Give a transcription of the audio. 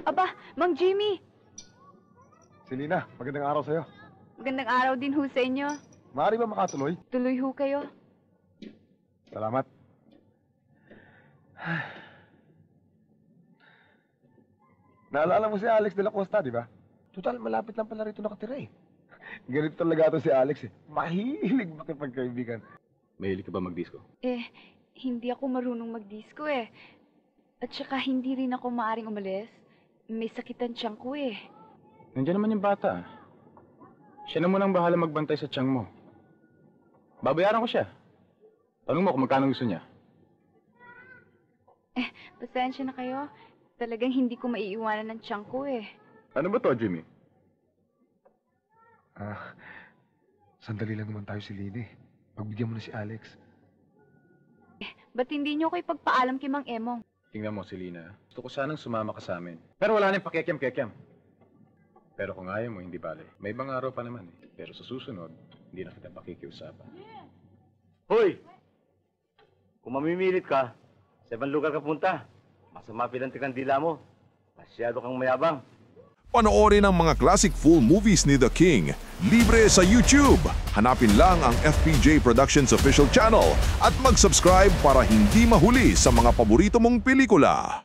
Aba, Mang Jimmy. Selena, magandang araw sa'yo. Magandang araw din ho sa inyo. Maaari ba makatuloy? Tuloy ho kayo. Salamat. Naalala mo si Alex de la Costa, di ba? Total, malapit lang pala rito nakatira eh. Ganito talaga ito si Alex eh. Mahilig makipagkaibigan. Mahilig ka ba mag-disco? Hindi ako marunong mag-disco eh. At saka hindi rin ako maaring umalis. May sakitan tiyang ko eh. Nandiyan naman yung bata. Siya na munang bahala magbantay sa tiyang mo. Babayaran ko siya. Tanong mo kung magkano gusto niya. Pasensya na kayo. Talagang hindi ko maiiwanan ng tiyang ko eh. Ano ba to, Jimmy? Sandali lang naman tayo si Lini. Pagbigyan mo na si Alex. Ba't hindi niyo ko ipagpaalam kay Mang Emong? Tingnan mo, Selena. Gusto ko sanang sumama ka sa amin. Pero wala nang pakikiam-kiam. Pero kung ayaw mo, hindi bale. May ibang araw pa naman eh. Pero sa susunod, hindi na kita pakikiusapan. Hoy! Kung mamimilit ka, sa ibang lugar ka punta. Masama pilantik ang dila mo. Masyado kang mayabang. Panoorin ang mga classic full movies ni The King. Libre sa YouTube. Hanapin lang ang FPJ Productions official channel at mag-subscribe para hindi mahuli sa mga paborito mong pelikula.